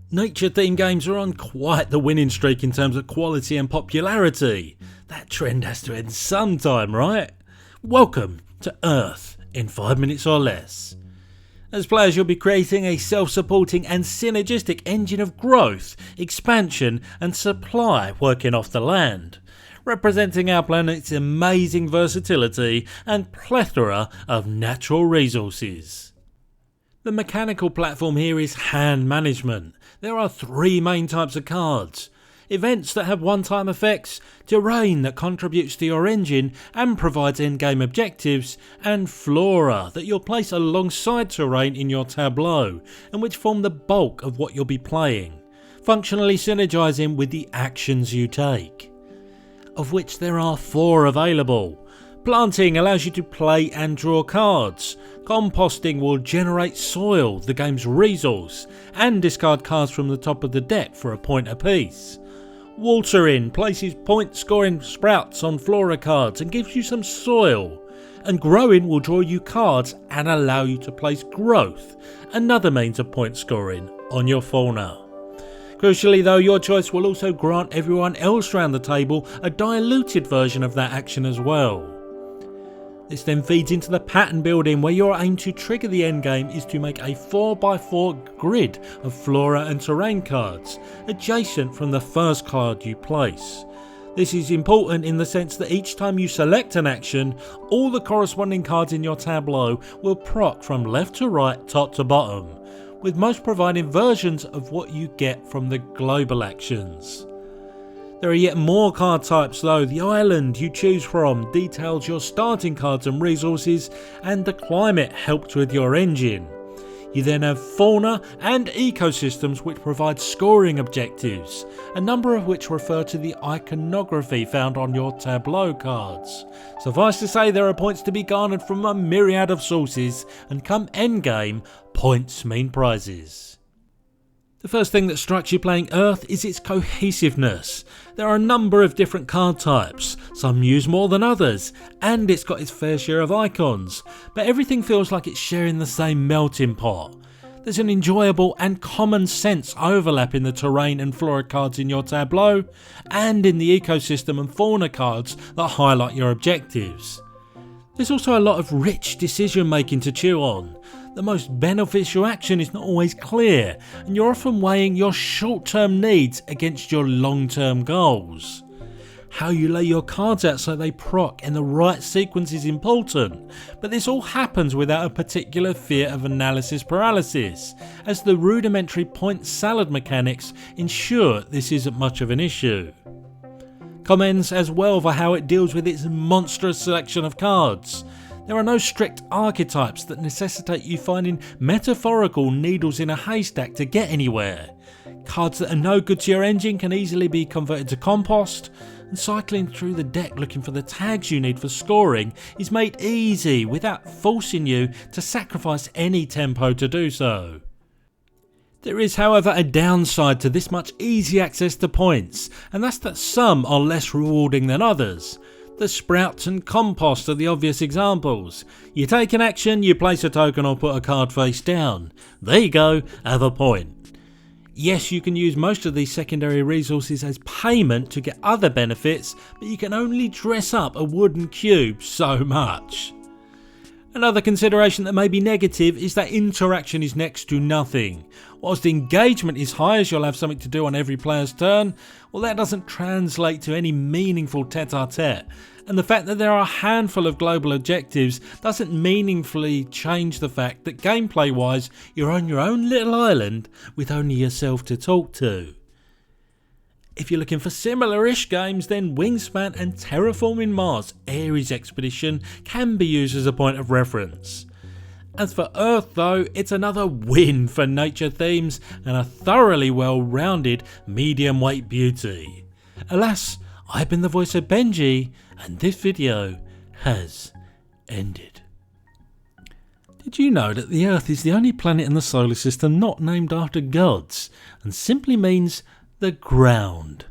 Nature themed games are on quite the winning streak in terms of quality and popularity. That trend has to end sometime, right? Welcome to Earth in 5 minutes or less. As players, you'll be creating a self-supporting and synergistic engine of growth, expansion and supply working off the land, representing our planet's amazing versatility and plethora of natural resources. The mechanical platform here is hand management. There are 3 main types of cards: events that have one-time effects, terrain that contributes to your engine and provides endgame objectives, and flora that you'll place alongside terrain in your tableau and which form the bulk of what you'll be playing, functionally synergising with the actions you take. Of which there are 4 available. Planting allows you to play and draw cards. Composting will generate soil, the game's resource, and discard cards from the top of the deck for a point apiece. Watering places point scoring sprouts on flora cards and gives you some soil. And growing will draw you cards and allow you to place growth, another means of point scoring on your fauna. Crucially though, your choice will also grant everyone else around the table a diluted version of that action as well. This then feeds into the pattern building, where your aim to trigger the endgame is to make a 4x4 grid of flora and terrain cards, adjacent from the first card you place. This is important in the sense that each time you select an action, all the corresponding cards in your tableau will proc from left to right, top to bottom, with most providing versions of what you get from the global actions. There are yet more card types though. The island you choose from details your starting cards and resources, and the climate helps with your engine. You then have fauna and ecosystems which provide scoring objectives, a number of which refer to the iconography found on your tableau cards. Suffice to say, there are points to be garnered from a myriad of sources, and come endgame, points mean prizes. The first thing that strikes you playing Earth is its cohesiveness. There are a number of different card types, some use more than others, and it's got its fair share of icons, but everything feels like it's sharing the same melting pot. There's an enjoyable and common sense overlap in the terrain and flora cards in your tableau, and in the ecosystem and fauna cards that highlight your objectives. There's also a lot of rich decision making to chew on. The most beneficial action is not always clear, and you're often weighing your short-term needs against your long-term goals. How you lay your cards out so they proc in the right sequence is important, but this all happens without a particular fear of analysis paralysis, as the rudimentary point salad mechanics ensure this isn't much of an issue. Commends as well for how it deals with its monstrous selection of cards. There are no strict archetypes that necessitate you finding metaphorical needles in a haystack to get anywhere. Cards that are no good to your engine can easily be converted to compost, and cycling through the deck looking for the tags you need for scoring is made easy without forcing you to sacrifice any tempo to do so. There is, however, a downside to this much easy access to points, and that's that some are less rewarding than others. The sprouts and compost are the obvious examples. You take an action, you place a token or put a card face down. There you go, have a point. Yes, you can use most of these secondary resources as payment to get other benefits, but you can only dress up a wooden cube so much. Another consideration that may be negative is that interaction is next to nothing. Whilst engagement is high, as you'll have something to do on every player's turn, well, that doesn't translate to any meaningful tete-a-tete, and the fact that there are a handful of global objectives doesn't meaningfully change the fact that gameplay wise you're on your own little island with only yourself to talk to. If you're looking for similar-ish games, then Wingspan and Terraforming Mars Ares Expedition can be used as a point of reference. As for Earth though, it's another win for nature themes and a thoroughly well-rounded medium weight beauty. Alas, I've been the voice of Benji, and this video has ended. Did you know that the Earth is the only planet in the solar system not named after gods, and simply means the ground?